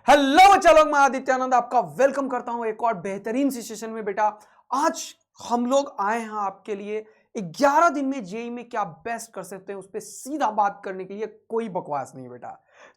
Hello चलो, मैं आदित्यानंद आपका वेलकम करता हूं एक और बेहतरीन सी सेशन में। बेटा आज हम लोग आए हैं आपके लिए 11 दिन में जेई में क्या बेस्ट कर सकते हैं उस पर सीधा बात करने के लिए। कोई बकवास नहीं बेटा,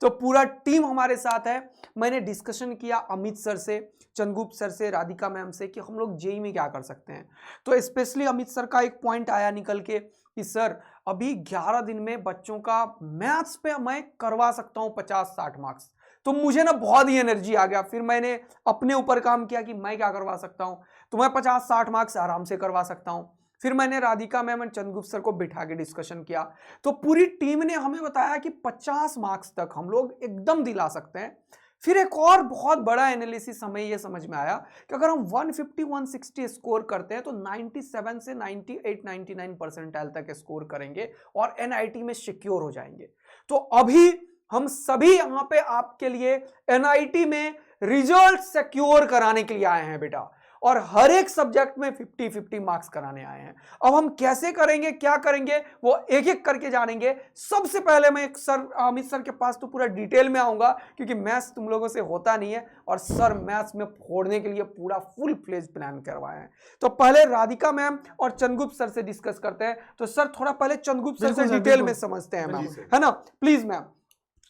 तो पूरा टीम हमारे साथ है। मैंने डिस्कशन किया अमित सर से, चंद्रगुप्त सर से, राधिका मैम से कि हम लोग जेई में क्या कर सकते हैं। तो स्पेशली अमित सर का एक पॉइंट आया निकल के कि सर अभी 11 दिन में बच्चों का मैथ्स पे मैं करवा सकता हूं 50-60 मार्क्स। तो मुझे ना बहुत ही एनर्जी आ गया। फिर मैंने अपने ऊपर काम किया कि मैं क्या करवा सकता हूं, तो मैं 50-60 मार्क्स आराम से करवा सकता हूं। फिर मैंने राधिका मैम और चंद्रगुप्त सर को बिठा के डिस्कशन किया, तो पूरी टीम ने हमें बताया कि 50 मार्क्स तक हम लोग एकदम दिला सकते हैं। फिर एक और बहुत बड़ा एनालिसिस हमें यह समझ में आया कि अगर हम 150-160 स्कोर करते हैं तो 97 से 98-99 परसेंटाइल तक स्कोर करेंगे और एनआईटी में सिक्योर हो जाएंगे। तो अभी हम सभी यहां पे आपके लिए एनआईटी में रिजल्ट सिक्योर कराने के लिए आए हैं बेटा, और हर एक सब्जेक्ट में 50-50 मार्क्स कराने आए हैं। अब हम कैसे करेंगे, क्या करेंगे, वो एक एक करके जानेंगे। सबसे पहले मैं एक सर अमित सर के पास तो पूरा डिटेल में आऊंगा, क्योंकि मैथ्स तुम लोगों से होता नहीं है और सर मैथ्स में फोड़ने के लिए पूरा फुल फ्लेज प्लान करवाए हैं। तो पहले राधिका मैम और चंद्रगुप्त सर से डिस्कस करते हैं। तो सर थोड़ा पहले चंद्रगुप्त सर से डिटेल में समझते हैं मैम, है ना। प्लीज मैम,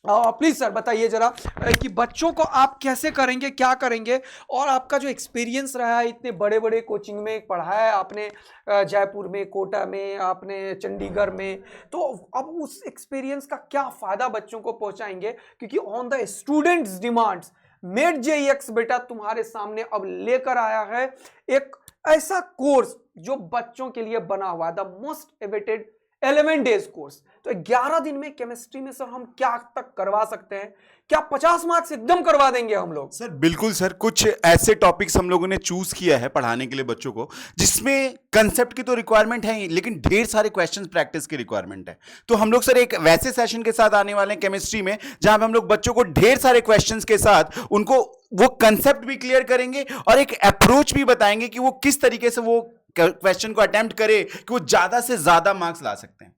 प्लीज सर बताइए जरा कि बच्चों को आप कैसे करेंगे, क्या करेंगे, और आपका जो एक्सपीरियंस रहा है इतने बड़े बड़े कोचिंग में पढ़ाया है आपने, जयपुर में, कोटा में, आपने चंडीगढ़ में, तो अब उस एक्सपीरियंस का क्या फायदा बच्चों को पहुंचाएंगे। क्योंकि on the students demands made जेईएक्स बेटा तुम्हारे सामने अब लेकर आया है एक ऐसा कोर्स जो बच्चों के लिए बना हुआ है, the most awaited 11 days course. तो 11 दिन में केमिस्ट्री में सर हम क्या तक करवा सकते हैं? क्या 50 मार्क्स एकदम करवा देंगे हम लोग? सर बिल्कुल सर, कुछ ऐसे टॉपिक्स हम लोगों ने चूज किया है पढ़ाने के लिए बच्चों को, जिसमें कंसेप्ट की तो रिक्वायरमेंट है ही, लेकिन ढेर सारे क्वेश्चंस प्रैक्टिस की रिक्वायरमेंट है। तो हम लोग सर एक वैसे सेशन के साथ आने वाले हैं केमिस्ट्री में, जहां पे हम लोग बच्चों को ढेर सारे क्वेश्चंस के साथ उनको वो कंसेप्ट भी क्लियर करेंगे और एक अप्रोच भी बताएंगे कि वो किस तरीके से वो क्वेश्चन को अटेम्प्ट करे कि वो ज्यादा से ज्यादा मार्क्स ला सकते हैं।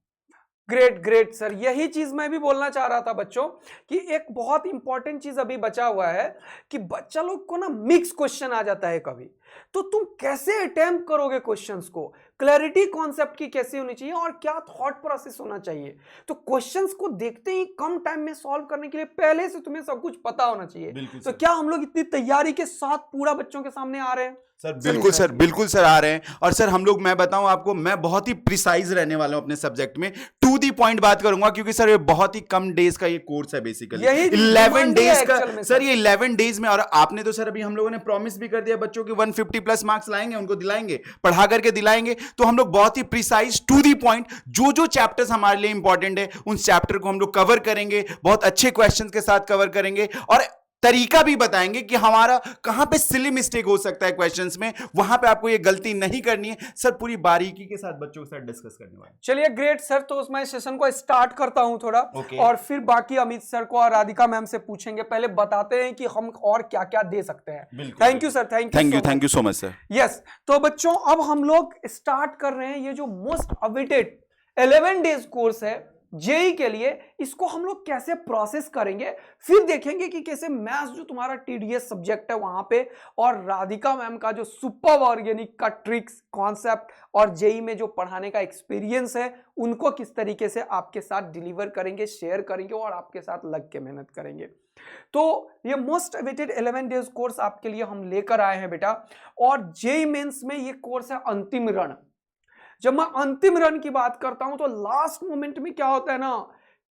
ग्रेट ग्रेट सर, यही चीज मैं भी बोलना चाह रहा था बच्चों कि एक बहुत इंपॉर्टेंट चीज अभी बचा हुआ है कि बच्चा लोग को ना मिक्स क्वेश्चन आ जाता है कभी। तो तुम कैसे अटेम्प्ट करोगे क्वेश्चंस को, क्लैरिटी कॉन्सेप्ट की कैसे होनी चाहिए और क्या थॉट प्रोसेस होना चाहिए। तो क्वेश्चंस को देखते ही कम टाइम में सॉल्व करने के लिए पहले से तुम्हें सब कुछ पता होना चाहिए। तो क्या हम लोग इतनी तैयारी के साथ पूरा बच्चों के सामने आ रहे हैं? सर बिल्कुल सर, बिल्कुल सर आ रहे हैं। और सर हम लोग, मैं बताऊं आपको, मैं बहुत ही प्रिसाइज रहने वाला हूं अपने सब्जेक्ट में, टू दी पॉइंट बात करूंगा, क्योंकि सर ये बहुत ही कम डेज का ये कोर्स है बेसिकली, 11 डेज का सर। ये 11 डेज में, और आपने तो सर अभी हम लोगों ने प्रॉमिस भी कर दिया बच्चों की 150 प्लस मार्क्स लाएंगे, उनको दिलाएंगे, पढ़ा करके दिलाएंगे। तो हम लोग बहुत ही प्रिसाइज टू दी पॉइंट, जो जो चैप्टर्स हमारे लिए इंपॉर्टेंट है उन चैप्टर को हम लोग कवर करेंगे, बहुत अच्छे क्वेश्चंस के साथ कवर करेंगे, और तरीका भी बताएंगे कि हमारा कहां पे सिली मिस्टेक हो सकता है क्वेश्चंस में, वहां पे आपको ये गलती नहीं करनी है। सर पूरी बारीकी के साथ बच्चों के साथ डिस्कस करने वाले। चलिए ग्रेट सर, तो मैं सेशन को स्टार्ट करता हूं थोड़ा, और फिर बाकी अमित सर को और राधिका मैम से पूछेंगे। पहले बताते हैं कि हम और क्या क्या दे सकते हैं। Thank you sir, thank you so much sir. Yes, तो बच्चों अब हम लोग स्टार्ट कर रहे हैं ये जो मोस्ट अवेटेड 11 डेज कोर्स है जेई के लिए। इसको हम लोग कैसे प्रोसेस करेंगे, फिर देखेंगे कि कैसे मैथ्स जो तुम्हारा टीडीएस सब्जेक्ट है वहां पे, और राधिका मैम का जो सुपर ऑर्गेनिक का ट्रिक्स, कॉन्सेप्ट और जेई में जो पढ़ाने का एक्सपीरियंस है, उनको किस तरीके से आपके साथ डिलीवर करेंगे, शेयर करेंगे और आपके साथ लग के मेहनत करेंगे। तो ये मोस्ट अवेटेड 11 डेज कोर्स आपके लिए हम लेकर आए हैं बेटा, और जेई मेंस में ये कोर्स है अंतिम रण। जब मैं अंतिम रन की बात करता हूं तो लास्ट मोमेंट में क्या होता है ना,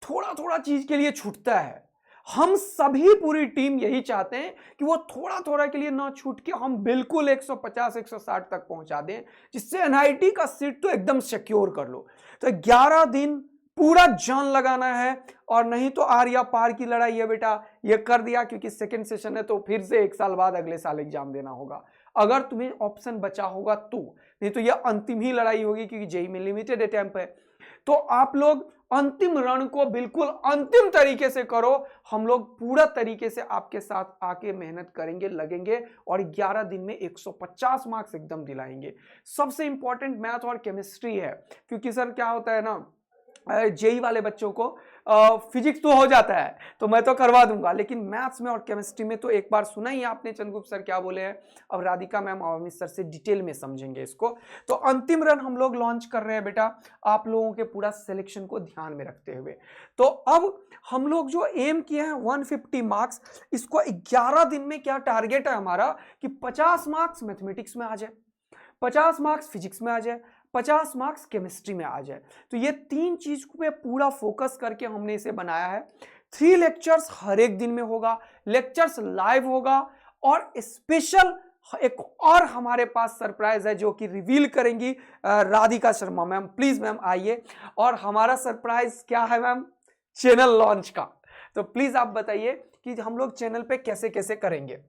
थोड़ा थोड़ा चीज के लिए छूटता है। हम सभी पूरी टीम यही चाहते हैं कि वो थोड़ा थोड़ा के लिए ना छूट के हम बिल्कुल 150-160 तक पहुंचा दें, जिससे एनआईटी का सीट तो एकदम सिक्योर कर लो। तो 11 दिन पूरा जान लगाना है, और नहीं तो आर या पार की लड़ाई है बेटा। ये कर दिया क्योंकि सेकेंड सेशन है, तो फिर से 1 साल बाद अगले साल एग्जाम देना होगा, अगर तुम्हें ऑप्शन बचा होगा तो। नहीं तो यह अंतिम ही लड़ाई होगी, क्योंकि जेई में लिमिटेड अटेम्प्ट है। तो आप लोग अंतिम रण को बिल्कुल अंतिम तरीके से करो। हम लोग पूरा तरीके से आपके साथ आके मेहनत करेंगे, लगेंगे, और 11 दिन में 150 मार्क्स एकदम दिलाएंगे। सबसे इंपॉर्टेंट मैथ और केमिस्ट्री है, क्योंकि सर क्या होता है ना, जेई वाले बच्चों को फिजिक्स तो हो जाता है तो मैं तो करवा दूंगा, लेकिन मैथ्स में और केमिस्ट्री में तो एक बार सुना ही आपने चंद्रगुप्त सर क्या बोले हैं। अब राधिका मैम और अमित सर से डिटेल में समझेंगे इसको। तो अंतिम रन हम लोग लॉन्च कर रहे हैं बेटा, आप लोगों के पूरा सिलेक्शन को ध्यान में रखते हुए। तो अब हम लोग जो एम किए हैं 150 मार्क्स, इसको 11 दिन में क्या टारगेट है हमारा कि 50 मार्क्स मैथमेटिक्स में आ जाए, 50 मार्क्स फिजिक्स में आ जाए, 50 मार्क्स केमिस्ट्री में आ जाए। तो ये 3 चीज पे पूरा फोकस करके हमने इसे बनाया है। 3 लेक्चर्स हर एक दिन में होगा, लेक्चर्स लाइव होगा, और स्पेशल एक और हमारे पास सरप्राइज है जो कि रिवील करेंगी Radhika Sharma ma'am. Please ma'am आइए, और हमारा सरप्राइज क्या है मैम? चैनल लॉन्च का। तो प्लीज आप बताइए कि हम लोग चैनल पे कैसे कैसे करेंगे।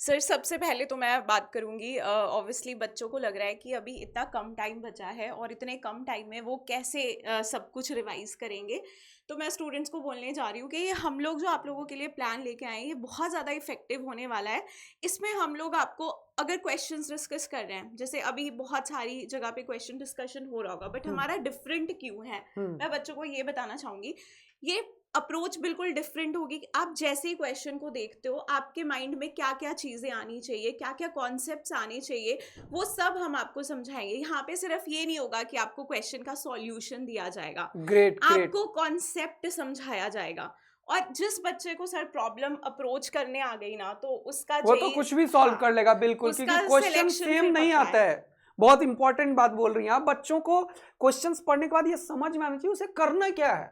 सर सबसे पहले तो मैं बात करूंगी, ऑब्वियसली बच्चों को लग रहा है कि अभी इतना कम टाइम बचा है और इतने कम टाइम में वो कैसे सब कुछ रिवाइज करेंगे। तो मैं स्टूडेंट्स को बोलने जा रही हूँ कि ये हम लोग जो आप लोगों के लिए प्लान लेके आए हैं ये बहुत ज़्यादा इफेक्टिव होने वाला है। इसमें हम लोग आपको अगर क्वेश्चंस डिस्कस कर रहे हैं, जैसे अभी बहुत सारी जगह पे क्वेश्चन डिस्कशन हो रहा होगा, बट हमारा डिफरेंट क्यों है, मैं बच्चों को ये बताना चाहूँगी। ये अप्रोच बिल्कुल डिफरेंट होगी कि आप जैसे ही क्वेश्चन को देखते हो आपके माइंड में क्या क्या चीज़ें आनी चाहिए, क्या क्या कॉन्सेप्ट्स आने चाहिए, वो सब हम आपको समझाएंगे। यहाँ पे सिर्फ ये नहीं होगा कि आपको क्वेश्चन का सॉल्यूशन दिया जाएगा, ग्रेट, आपको कॉन्सेप्ट समझाया जाएगा। और जिस बच्चे को सर प्रॉब्लम अप्रोच करने आ गई ना, तो उसका वो तो कुछ भी सॉल्व कर लेगा बिल्कुल, क्योंकि क्वेश्चन सेम नहीं आता है। बहुत इंपॉर्टेंट बात बोल रही हैं आप। बच्चों को क्वेश्चंस पढ़ने के बाद ये समझ में आना चाहिए उसे करना क्या है,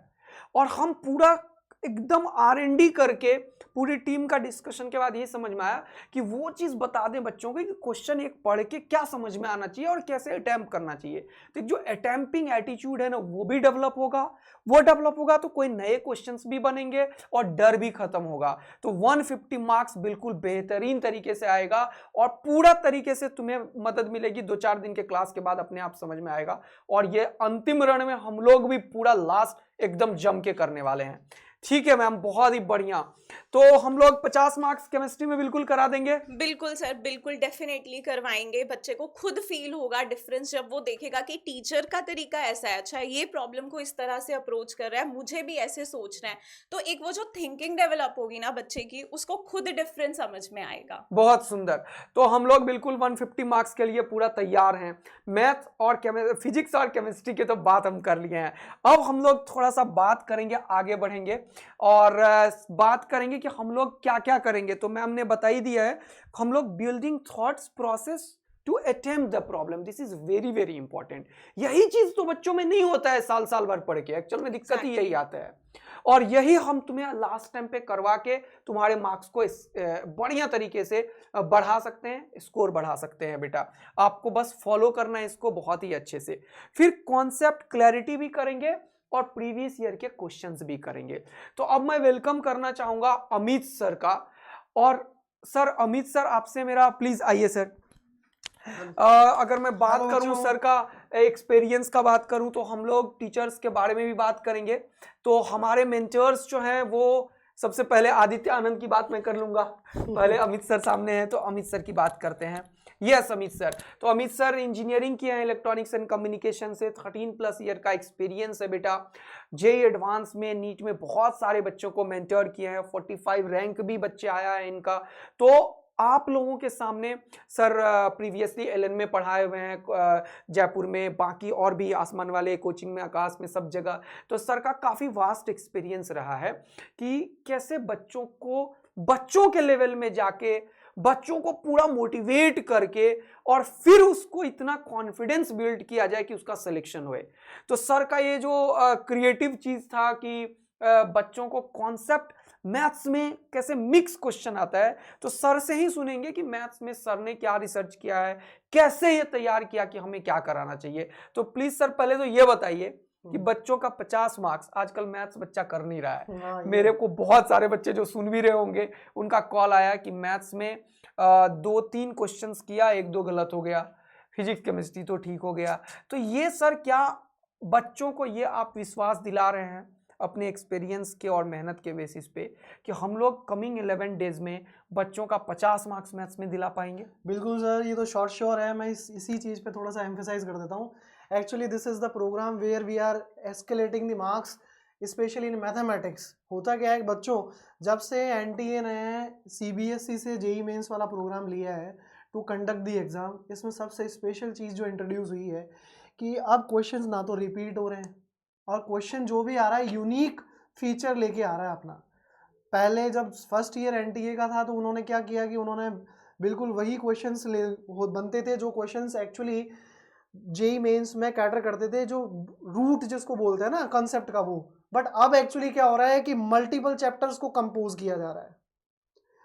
और हम पूरा एकदम R&D करके पूरी टीम का डिस्कशन के बाद ये समझ में आया कि वो चीज बता दें बच्चों को कि क्वेश्चन एक पढ़ के क्या समझ में आना चाहिए और कैसे अटेम्प्ट करना चाहिए। तो जो अटेम्प्टिंग एटीट्यूड है ना वो भी डेवलप होगा, वो डेवलप होगा तो कोई नए क्वेश्चंस भी बनेंगे और डर भी खत्म होगा। तो 150 मार्क्स बिल्कुल बेहतरीन तरीके से आएगा और पूरा तरीके से तुम्हें मदद मिलेगी। 2-4 दिन के क्लास के बाद अपने आप समझ में आएगा, और ये अंतिम रण में हम लोग भी पूरा लास्ट एकदम जम के करने वाले हैं। ठीक है मैम, बहुत ही बढ़िया। तो हम लोग 50 मार्क्स केमिस्ट्री में बिल्कुल करा देंगे। बिल्कुल सर, बिल्कुल डेफिनेटली करवाएंगे। बच्चे को खुद फील होगा डिफरेंस जब वो देखेगा कि टीचर का तरीका ऐसा है, अच्छा ये प्रॉब्लम को इस तरह से अप्रोच कर रहा है, मुझे भी ऐसे सोचना है। तो एक वो जो थिंकिंग डेवलप होगी ना बच्चे की, उसको खुद डिफरेंस समझ में आएगा। बहुत सुंदर। तो हम लोग बिल्कुल 150 मार्क्स के लिए पूरा तैयार हैं। मैथ और फिजिक्स और केमिस्ट्री की तो बात हम कर लिए हैं। अब हम लोग थोड़ा सा बात करेंगे, आगे बढ़ेंगे और बात करेंगे कि हम लोग क्या क्या करेंगे। तो मैम ने बता ही दिया है, हम लोग building thoughts process to attempt the problem, this is very very important. यही चीज तो बच्चों में नहीं होता है साल साल भर पढ़ के, एक्चुअल में दिक्कत ही यही आता है। और यही हम तुम्हें लास्ट टाइम पे करवा के तुम्हारे मार्क्स को बढ़िया तरीके से बढ़ा सकते हैं, स्कोर बढ़ा सकते हैं बेटा। आपको बस फॉलो करना है इसको बहुत ही अच्छे से। फिर कॉन्सेप्ट क्लैरिटी भी करेंगे और प्रीवियस ईयर के क्वेश्चंस भी करेंगे। तो अब मैं वेलकम करना चाहूंगा अमित सर का। और सर अमित सर, आपसे मेरा प्लीज आइए सर। अगर मैं बात करूं सर का एक्सपीरियंस का बात करूं तो हम लोग टीचर्स के बारे में भी बात करेंगे। तो हमारे मेंटर्स जो हैं वो, सबसे पहले आदित्य आनंद की बात मैं कर लूंगा, पहले अमित सर सामने हैं तो अमित सर की बात करते हैं। Yes Amit sir. तो अमित सर इंजीनियरिंग किए हैं इलेक्ट्रॉनिक्स एंड कम्युनिकेशन से, 13+ ईयर का एक्सपीरियंस है बेटा। जेईई एडवांस में, नीट में बहुत सारे बच्चों को मेंटर किए हैं, 45 रैंक भी बच्चे आया है इनका। तो आप लोगों के सामने सर प्रीवियसली एलएन में पढ़ाए हुए हैं, जयपुर में, बाकी और भी आसमान वाले कोचिंग में, आकाश में, सब जगह। तो सर का काफ़ी वास्ट एक्सपीरियंस रहा है कि कैसे बच्चों को बच्चों के लेवल में जाके बच्चों को पूरा मोटिवेट करके और फिर उसको इतना कॉन्फिडेंस बिल्ड किया जाए कि उसका सिलेक्शन होए। तो सर का ये जो क्रिएटिव चीज़ था कि बच्चों को कॉन्सेप्ट मैथ्स में कैसे मिक्स क्वेश्चन आता है, तो सर से ही सुनेंगे कि मैथ्स में सर ने क्या रिसर्च किया है, कैसे ये तैयार किया कि हमें क्या कराना चाहिए। तो प्लीज सर पहले तो ये बताइए कि बच्चों का 50 मार्क्स, आजकल मैथ्स बच्चा कर नहीं रहा है। मेरे को बहुत सारे बच्चे जो सुन भी रहे होंगे उनका कॉल आया कि मैथ्स में 2-3 क्वेश्चंस किया, 1-2 गलत हो गया, फिजिक्स केमिस्ट्री तो ठीक हो गया। तो ये सर क्या बच्चों को ये आप विश्वास दिला रहे हैं अपने एक्सपीरियंस के और मेहनत के बेसिस पे कि हम लोग कमिंग 11 डेज में बच्चों का 50 मार्क्स मैथ्स में दिला पाएंगे? बिल्कुल सर, ये तो शॉर्ट श्योर है। मैं इसी चीज़ पे थोड़ा सा एम्फेसाइज कर देता हूँ। Actually this is the program where we are escalating the marks specially in mathematics. होता क्या है कि बच्चों, जब से एनटीए ने सीबीएसई से जेई मेंस वाला प्रोग्राम लिया है टू कंडक्ट दी एग्ज़ाम, इसमें सबसे स्पेशल चीज़ जो इंट्रोड्यूस हुई है कि अब क्वेश्चंस ना तो रिपीट हो रहे हैं, और क्वेश्चन जो भी आ रहा है यूनिक फीचर लेके आ रहा है अपना। पहले जब फर्स्ट ईयर एनटीए का था तो उन्होंने क्या किया कि उन्होंने बिल्कुल वही क्वेश्चंस बनते थे जो क्वेश्चंस एक्चुअली जेई मेंस में कैटर करते थे, जो रूट जिसको बोलते हैं ना कॉन्सेप्ट का वो। बट अब एक्चुअली क्या हो रहा है कि मल्टीपल चैप्टर्स को कंपोज किया जा रहा है।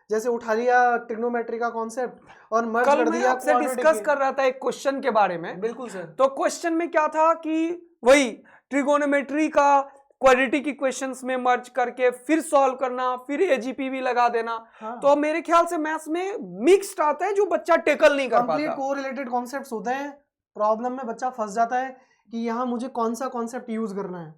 जैसे उठा लिया ट्रिग्नोमेट्री का कॉन्सेप्ट और मर्ज कल कर मैं दिया आपसे डिस्कस कर रहा था एक क्वेश्चन के बारे में। बिल्कुल सर। तो क्वेश्चन में क्या था कि वही ट्रिगोनोमेट्री का क्वाड्रेटिक की क्वेश्चंस में मर्ज करके फिर सॉल्व करना, फिर एजीपी भी लगा देना। हाँ। तो मेरे ख्याल से मैथ्स में मिक्स्ड आता है जो बच्चा टेकल नहीं कर कंप्लीट पाता। कोरिलेटेड कॉन्सेप्ट्स होते हैं। प्रॉब्लम में बच्चा फंस जाता है कि यहाँ मुझे कौन सा कॉन्सेप्ट यूज करना है।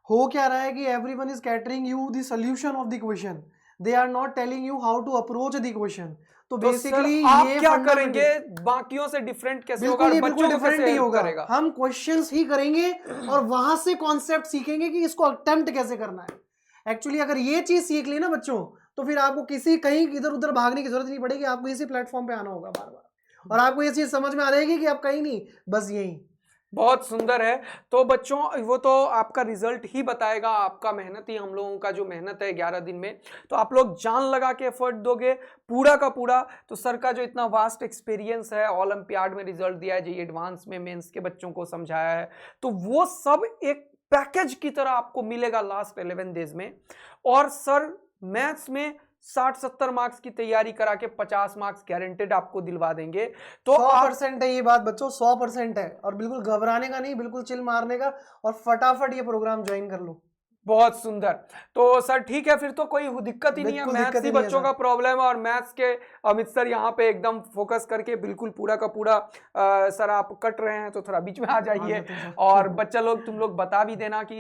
हो क्या रहा है कि everyone is catering you the solution of the question, they are not telling you how to approach the question. तो तो बेसिकली आप ये क्या करेंगे, बाकियों से डिफरेंट कैसे होगा? बिल्कुल बच्चों को डिफरेंट कैसे ही help होगा। करेगा? हम क्वेश्चंस ही करेंगे और वहां से कॉन्सेप्ट सीखेंगे कि इसको अटेम्प्ट कैसे करना है। एक्चुअली अगर ये चीज सीख ली ना बच्चों, तो फिर आपको किसी कहीं इधर उधर भागने की जरूरत नहीं पड़ेगी। आपको इसी प्लेटफॉर्म पे आना होगा बार बार, और आपको ये चीज समझ में आ जाएगी कि आप कहीं नहीं, बस यही। बहुत सुंदर है। तो बच्चों वो तो आपका रिजल्ट ही बताएगा, आपका मेहनत ही, हम लोगों का जो मेहनत है 11 दिन में, तो आप लोग जान लगा के एफर्ट दोगे पूरा का पूरा। तो सर का जो इतना वास्ट एक्सपीरियंस है, ओलंपियाड में रिजल्ट दिया है, जी एडवांस में मेंस के बच्चों को समझाया है, तो वो सब एक पैकेज की तरह आपको मिलेगा लास्ट 11 डेज में। और सर मैथ्स में 60-70 मार्क्स की तैयारी करा के 50 मार्क्स गारंटेड आपको दिलवा देंगे। तो 100% है ये बात बच्चों, 100% है। और बिल्कुल घबराने का नहीं, बिल्कुल चिल मारने का, और फटाफट ये प्रोग्राम ज्वाइन कर लो। बहुत सुंदर। तो सर ठीक है, फिर तो कोई दिक्कत ही नहीं है। बिल्कुल मैथ्स दिक्कत ही ही नहीं है बच्चों सर। का प्रॉब्लम है, और मैथ्स के अमित सर यहाँ पे एकदम फोकस करके बिल्कुल पूरा का पूरा सर आप कट रहे हैं तो थोड़ा बीच में आ जाइए। और बच्चा लोग, तुम लोग बता भी देना कि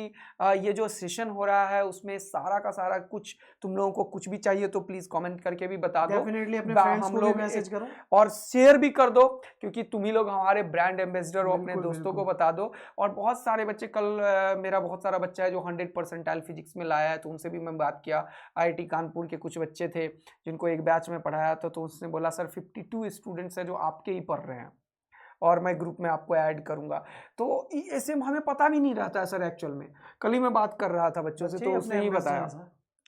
ये जो सेशन हो रहा है उसमें सारा का सारा कुछ, तुम लोगों को कुछ भी चाहिए तो प्लीज कमेंट करके भी बता दो। डेफिनेटली अपने फ्रेंड्स हम को लोग भी मैसेज करो और शेयर भी कर दो, क्योंकि तुम ही लोग हमारे ब्रांड एम्बेसडर हो। अपने बिल्कुल, दोस्तों को बिल्कुल। बता दो। और बहुत सारे बच्चे, कल मेरा बहुत सारा बच्चा है जो 100 परसेंटाइल फिजिक्स में लाया है, तो उनसे भी मैं बात किया। आईआईटी कानपुर के कुछ बच्चे थे जिनको एक बैच में पढ़ाया था, तो उसने बोला सर 52 स्टूडेंट्स हैं जो आपके ही पढ़ रहे हैं, और मैं ग्रुप में आपको ऐड करूंगा। तो ऐसे हमें पता भी नहीं रहता है सर एक्चुअल में। कल ही मैं बात कर रहा था बच्चों से, तो उसने ही बताया।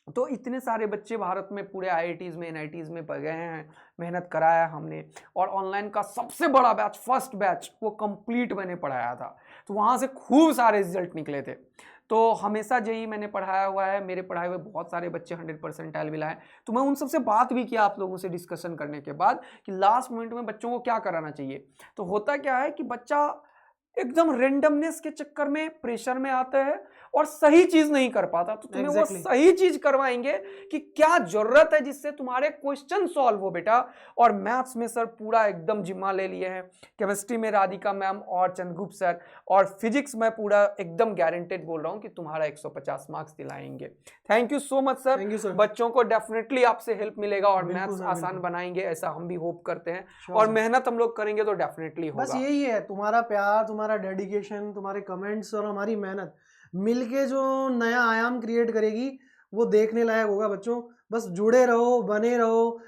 तो इतने सारे बच्चे भारत में पूरे आईआईटीज में, एनआईटीज में गए हैं, मेहनत कराया हमने। और ऑनलाइन का सबसे बड़ा बैच, फर्स्ट बैच, वो कंप्लीट मैंने पढ़ाया था, तो वहाँ से खूब सारे रिजल्ट निकले थे। तो हमेशा जेई मैंने पढ़ाया हुआ है, मेरे पढ़ाए हुए बहुत सारे बच्चे 100 परसेंटाइल मिला है। तो मैं उन सबसे बात भी किया आप लोगों से डिस्कशन करने के बाद कि लास्ट मोमेंट में बच्चों को क्या कराना चाहिए। तो होता क्या है कि बच्चा एकदम रेंडमनेस के चक्कर में प्रेशर में आता है और सही चीज नहीं कर पाता। तो तुम्हें वो सही चीज करवाएंगे कि क्या जरूरत है जिससे तुम्हारे क्वेश्चन सॉल्व हो बेटा। और मैथ्स में सर पूरा एकदम जिम्मा ले लिए हैं, केमिस्ट्री में राधिका मैम और चंद्रगुप्त सर, और फिजिक्स में पूरा एकदम गारंटेड बोल रहा हूं कि तुम्हारा 150 मार्क्स दिलाएंगे। Thank you so much sir. बच्चों को डेफिनेटली आपसे हेल्प मिलेगा और मैथ्स आसान बनाएंगे, ऐसा हम भी होप करते हैं। और मेहनत हम लोग करेंगे तो डेफिनेटली होगा। बस यही है, तुम्हारा प्यार, तुम्हारा डेडिकेशन, तुम्हारे कमेंट्स और हमारी मेहनत मिलके जो नया आयाम क्रिएट करेगी वो देखने लायक होगा बच्चों। बस जुड़े रहो, बने रहो,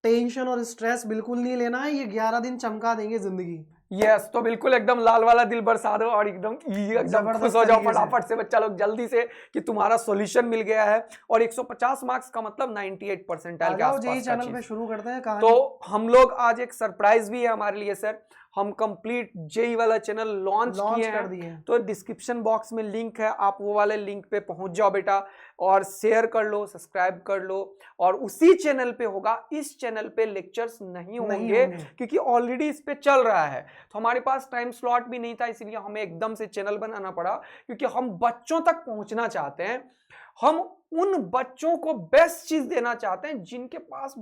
टेंशन और स्ट्रेस बिल्कुल नहीं लेना है। ये 11 दिन चमका देंगे जिंदगी। यस, तो बिल्कुल एकदम लाल वाला दिल बरसा दो और एकदम खुश हो जाओ फटाफट से बच्चा लोग जल्दी से कि तुम्हारा सॉल्यूशन मिल गया है। और 150 मार्क्स का मतलब 98 परसेंटाइल के आसपास चैनल पे शुरू करते हैं कहानी। तो हम लोग आज एक सरप्राइज भी है हमारे लिए सर, हम कंप्लीट जेई वाला चैनल लॉन्च किए हैं। तो डिस्क्रिप्शन बॉक्स में लिंक है, आप वो वाले लिंक पे पहुंच जाओ बेटा और शेयर कर लो, सब्सक्राइब कर लो। और उसी चैनल पे होगा, इस चैनल पे लेक्चर्स नहीं होंगे क्योंकि ऑलरेडी इस पे चल रहा है। तो हमारे पास टाइम स्लॉट भी नहीं था, इसलिए हमें एकदम से चैनल बनाना पड़ा, क्योंकि हम बच्चों तक पहुंचना चाहते हैं। हम उन बच्चों को बेस्ट चीज देना चाहते हैं जिनके पास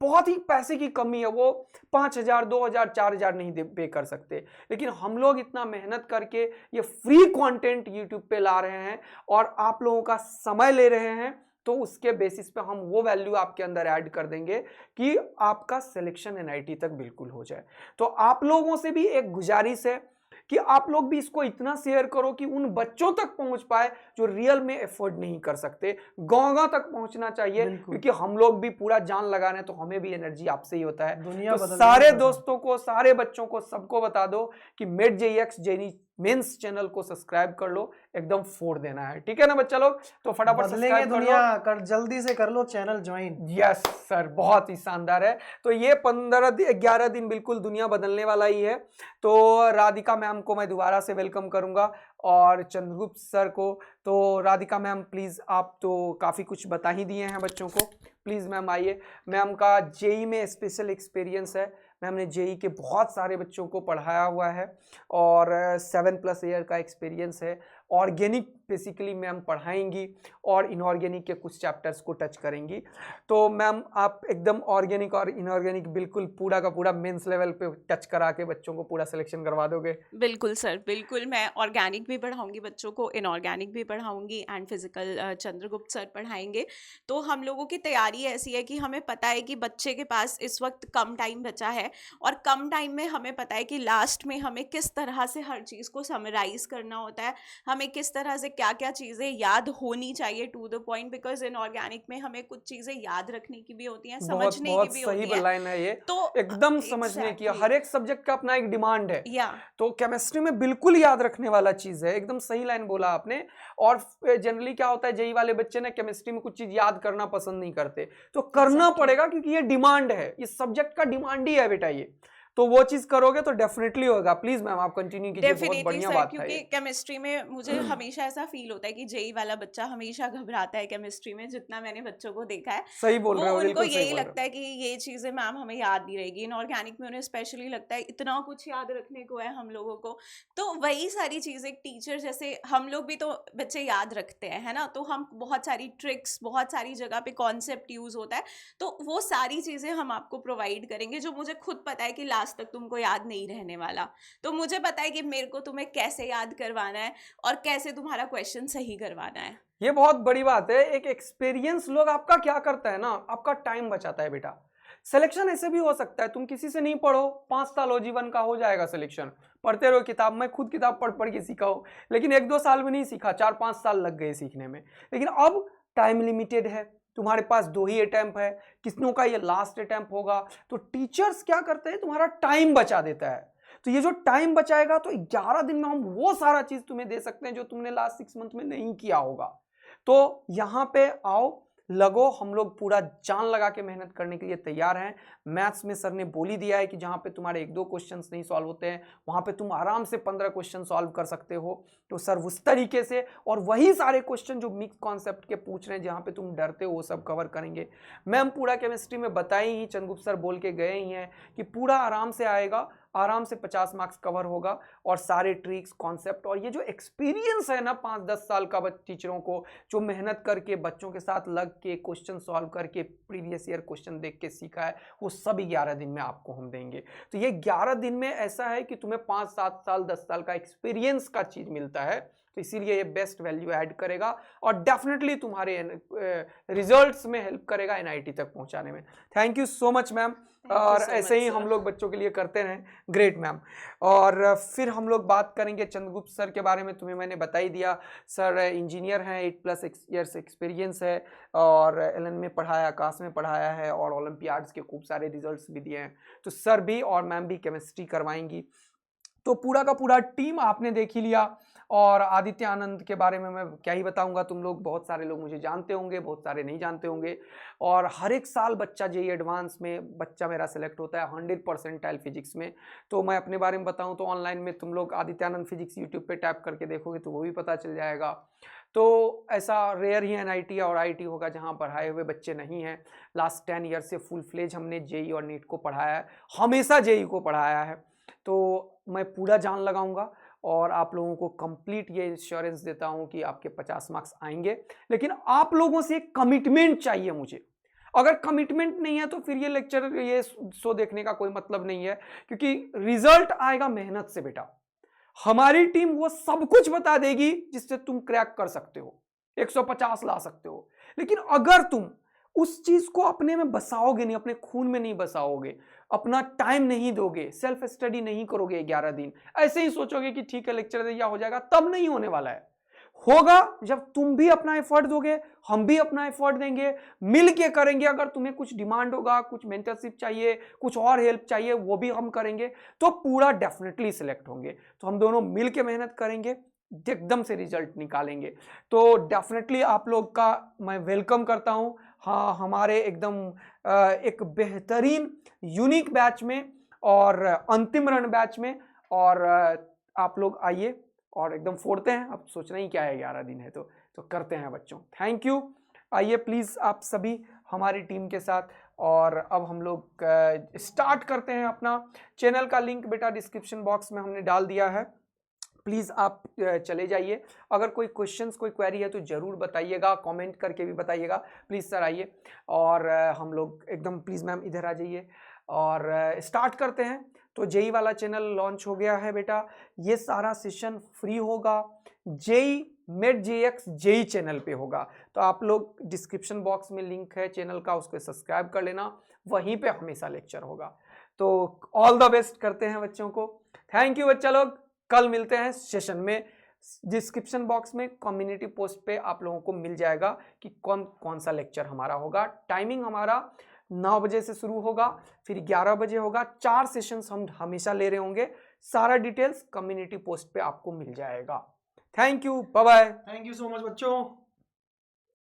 बहुत ही पैसे की कमी है, वो 5,000, 2,000, 4,000 नहीं पे कर सकते। लेकिन हम लोग इतना मेहनत करके ये फ्री कंटेंट यूट्यूब पे ला रहे हैं और आप लोगों का समय ले रहे हैं, तो उसके बेसिस पे हम वो वैल्यू आपके अंदर ऐड कर देंगे कि आपका सिलेक्शन एनआईटी तक बिल्कुल हो जाए। तो आप लोगों से भी एक गुजारिश है कि आप लोग भी इसको इतना शेयर करो कि उन बच्चों तक पहुंच पाए जो रियल में एफर्ट नहीं कर सकते। गांव तक पहुंचना चाहिए, क्योंकि हम लोग भी पूरा जान लगा रहे हैं, तो हमें भी एनर्जी आपसे ही होता है। दुनिया तो बदल सारे दोस्तों को, सारे बच्चों को, सबको बता दो कि मेट जेईएक्स जेई मेंस चैनल को सब्सक्राइब कर लो, एकदम फोड़ देना है, ठीक है ना बच्चा लोग? तो फटाफट बदलेंगे सब्सक्राइब कर लो। दुनिया, कर जल्दी से कर लो चैनल ज्वाइन। यस सर, बहुत ही शानदार है। तो ये 11 दिन बिल्कुल दुनिया बदलने वाला ही है। तो राधिका मैम को मैं दोबारा से वेलकम करूंगा और चंद्रगुप्त सर को। तो राधिका मैम प्लीज, आप तो काफी कुछ बता ही दिए हैं बच्चों को, प्लीज मैम आइए। मैम का जेई में स्पेशल एक्सपीरियंस है, मैम ने जेई के बहुत सारे बच्चों को पढ़ाया हुआ है और 7+ ईयर का एक्सपीरियंस है। ऑर्गेनिक बेसिकली मैम पढ़ाएंगी और इनऑर्गेनिक के कुछ चैप्टर्स को टच करेंगी। तो मैम आप एकदम ऑर्गेनिक और इनऑर्गेनिक बिल्कुल पूरा का पूरा मेंस लेवल पे टच करा के बच्चों को पूरा सिलेक्शन करवा दोगे? बिल्कुल सर, बिल्कुल। मैं ऑर्गेनिक भी पढ़ाऊंगी बच्चों को, इनऑर्गेनिक भी पढ़ाऊंगी एंड फिजिकल चंद्रगुप्त सर पढ़ाएंगे। तो हम लोगों की तैयारी ऐसी है कि हमें पता है कि बच्चे के पास इस वक्त कम टाइम बचा है, और कम टाइम में हमें पता है कि लास्ट में हमें किस तरह से हर चीज़ को समराइज करना होता है, हमें किस तरह से क्या क्या चीज़ें याद होनी चाहिए to the point, because inorganic में हमें कुछ चीज़ें याद रखने की भी होती हैं, बहुत समझने की बहुत भी सही होती है। लाइन है ये, तो एकदम समझने की। exactly, हर एक सब्जेक्ट का अपना एक डिमांड है, या तो केमिस्ट्री में बिल्कुल याद रखने वाला चीज है, एकदम सही लाइन बोला आपने। और जनरली क्या होता है, जेई वाले बच्चे ना केमिस्ट्री में कुछ चीज याद करना पसंद नहीं करते, तो करना Exactly. पड़ेगा क्योंकि ये डिमांड है, इस सब्जेक्ट का डिमांड ही है बेटा ये। तो वो चीज करोगे तो डेफिनेटली होगा। प्लीज मैम आप कंटिन्यू कीजिए, बहुत डेफिनेटली बढ़िया सर, बात था क्योंकि ये। केमिस्ट्री में मुझे हमेशा ऐसा फील होता है कि जेई वाला बच्चा हमेशा घबराता है केमिस्ट्री में, जितना मैंने बच्चों को देखा है। सही बोल वो रहे हो, उनको बिल्कुल सही यही बोल रहे लगता है कि ये चीज़ें मैम हमें याद नहीं रहेगी। इनऑर्गेनिक में उन्हें स्पेशली लगता है इतना कुछ याद रखने को है हम लोगों को। तो वही सारी चीज़ें टीचर, जैसे हम लोग भी तो बच्चे याद रखते हैं, है ना? तो हम बहुत सारी ट्रिक्स, बहुत सारी जगह पे कॉन्सेप्ट यूज़ होता है, तो वो सारी चीज़ें हम आपको प्रोवाइड करेंगे, जो मुझे खुद पता है कि लास्ट तक तुमको याद नहीं रहने वाला। तो मुझे पता है कि मेरे को तुम्हें कैसे याद करवाना है और कैसे तुम्हारा क्वेश्चन सही करवाना है। ये बहुत बड़ी बात है। एक एक्सपीरियंस लोग आपका क्या करता है ना, आपका टाइम बचाता है बेटा। सिलेक्शन ऐसे भी हो सकता है, तुम किसी से नहीं पढ़ो, 5 साल हो जीवन का, हो जाएगा सिलेक्शन। पढ़ते रहो किताब, मैं खुद किताब पढ़ पढ़ के सीखा हूं, लेकिन 1-2 साल में नहीं सीखा, 4-5 साल लग गए सीखने में। लेकिन अब टाइम लिमिटेड है, तुम्हारे पास 2 ही अटेम्प्ट है, किसनों का ये लास्ट अटेम्प्ट होगा। तो टीचर्स क्या करते हैं, तुम्हारा टाइम बचा देता है। तो ये जो टाइम बचाएगा, तो 11 दिन में हम वो सारा चीज तुम्हें दे सकते हैं जो तुमने लास्ट 6 मंथ में नहीं किया होगा। तो यहां पे आओ, लगो, हम लोग पूरा जान लगा के मेहनत करने के लिए तैयार हैं। मैथ्स में सर ने बोल ही दिया है कि जहां पे तुम्हारे 1-2 क्वेश्चंस नहीं सॉल्व होते हैं, वहां पे तुम आराम से 15 क्वेश्चन सॉल्व कर सकते हो। तो सर उस तरीके से, और वही सारे क्वेश्चन जो मिक्स कॉन्सेप्ट के पूछ रहे हैं, जहां पे तुम डरते हो, वो सब कवर करेंगे। मैम पूरा केमिस्ट्री में बताई ही, चंद्रगुप्त सर बोल के गए ही हैं कि पूरा आराम से आएगा, आराम से 50 मार्क्स कवर होगा, और सारे ट्रिक्स, कॉन्सेप्ट, और ये जो एक्सपीरियंस है ना 5-10 साल का टीचरों को, जो मेहनत करके बच्चों के साथ लग के क्वेश्चन सॉल्व करके प्रीवियस ईयर क्वेश्चन देख के सीखा है, वो सब 11 दिन में आपको हम देंगे। तो ये 11 दिन में ऐसा है कि तुम्हें 5-7 साल 10 साल का एक्सपीरियंस का चीज मिलता है, तो इसीलिए ये बेस्ट वैल्यू ऐड करेगा और डेफिनेटली तुम्हारे रिजल्ट्स में हेल्प करेगा एनआईटी तक पहुंचाने में। Thank you so much ma'am, और ऐसे ही हम लोग बच्चों के लिए करते रहें। Great ma'am. और फिर हम लोग बात करेंगे चंद्रगुप्त सर के बारे में। तुम्हें मैंने बता ही दिया, सर इंजीनियर हैं, 8+ ईयर्स एक्सपीरियंस है, और एलन में पढ़ाया, आकाश में पढ़ाया है, और ओलंपियाड्स के खूब सारे रिजल्ट्स भी दिए हैं। तो सर भी और मैम भी केमिस्ट्री करवाएंगी। तो पूरा का पूरा टीम आपने देख ही लिया। और आदित्य आनंद के बारे में मैं क्या ही बताऊंगा, तुम लोग, बहुत सारे लोग मुझे जानते होंगे, बहुत सारे नहीं जानते होंगे। और हर एक साल बच्चा जेईई एडवांस में बच्चा मेरा सेलेक्ट होता है 100% फिजिक्स में। तो मैं अपने बारे में बताऊं तो ऑनलाइन में तुम लोग आदित्य आनंद फिजिक्स यूट्यूब पे टैप करके देखोगे तो वो भी पता चल जाएगा। तो ऐसा रेयर ही एनआईटी और आईआईटी होगा जहां पढ़ाए हुए बच्चे नहीं हैं। लास्ट 10 ईयर से फुल फ्लेज हमने जेईई और नीट को पढ़ाया है, हमेशा जेईई को पढ़ाया है। तो मैं पूरा जान लगाऊंगा और आप लोगों को कंप्लीट ये इंश्योरेंस देता हूं कि आपके 50 मार्क्स आएंगे। लेकिन आप लोगों से एक कमिटमेंट चाहिए मुझे। अगर कमिटमेंट नहीं है तो फिर ये लेक्चर, ये शो देखने का कोई मतलब नहीं है, क्योंकि रिजल्ट आएगा मेहनत से बेटा। हमारी टीम वो सब कुछ बता देगी जिससे तुम क्रैक कर सकते हो, 150 ला सकते हो। लेकिन अगर तुम उस चीज को अपने में बसाओगे नहीं, अपने खून में नहीं बसाओगे, अपना टाइम नहीं दोगे, सेल्फ स्टडी नहीं करोगे 11 दिन, ऐसे ही सोचोगे कि ठीक है लेक्चर दिया हो जाएगा, तब नहीं होने वाला है। होगा जब तुम भी अपना एफर्ट दोगे, हम भी अपना एफर्ट देंगे, मिल के करेंगे। अगर तुम्हें कुछ डिमांड होगा, कुछ मेंटरशिप चाहिए, कुछ और हेल्प चाहिए, वो भी हम करेंगे, तो पूरा डेफिनेटली सिलेक्ट होंगे। तो हम दोनों मिल के मेहनत करेंगे, एकदम से रिजल्ट निकालेंगे। तो डेफिनेटली आप लोग का मैं वेलकम करता हूं, हाँ, हमारे एकदम एक बेहतरीन यूनिक बैच में और अंतिम रण बैच में। और आप लोग आइए और एकदम फोड़ते हैं। अब सोचना ही क्या है, 11 दिन है तो करते हैं बच्चों। Thank you. आइए प्लीज आप सभी हमारी टीम के साथ। और अब हम लोग स्टार्ट करते हैं। अपना चैनल का लिंक बेटा डिस्क्रिप्शन बॉक्स में हमने डाल दिया है, प्लीज़ आप चले जाइए। अगर कोई क्वेश्चंस, कोई क्वेरी है तो ज़रूर बताइएगा, कमेंट करके भी बताइएगा। प्लीज़ सर आइए और हम लोग एकदम, प्लीज़ मैम इधर आ जाइए और स्टार्ट करते हैं। तो जेई वाला चैनल लॉन्च हो गया है बेटा, ये सारा सेशन फ्री होगा, जेई मेट जेएक्स जेई चैनल पे होगा। तो आप लोग डिस्क्रिप्शन बॉक्स में लिंक है चैनल का, उसको सब्सक्राइब कर लेना, वहीं पे हमेशा लेक्चर होगा। तो ऑल द बेस्ट करते हैं बच्चों को। थैंक यू बच्चा लोग, कल मिलते हैं सेशन में। डिस्क्रिप्शन बॉक्स में कम्युनिटी पोस्ट पे आप लोगों को मिल जाएगा कि कौन कौन सा लेक्चर हमारा होगा। टाइमिंग हमारा 9 बजे से शुरू होगा, फिर 11 बजे होगा। 4 सेशंस हम हमेशा ले रहे होंगे। सारा डिटेल्स कम्युनिटी पोस्ट पे आपको मिल जाएगा। Thank you, bye bye. Thank you so much बच्चों।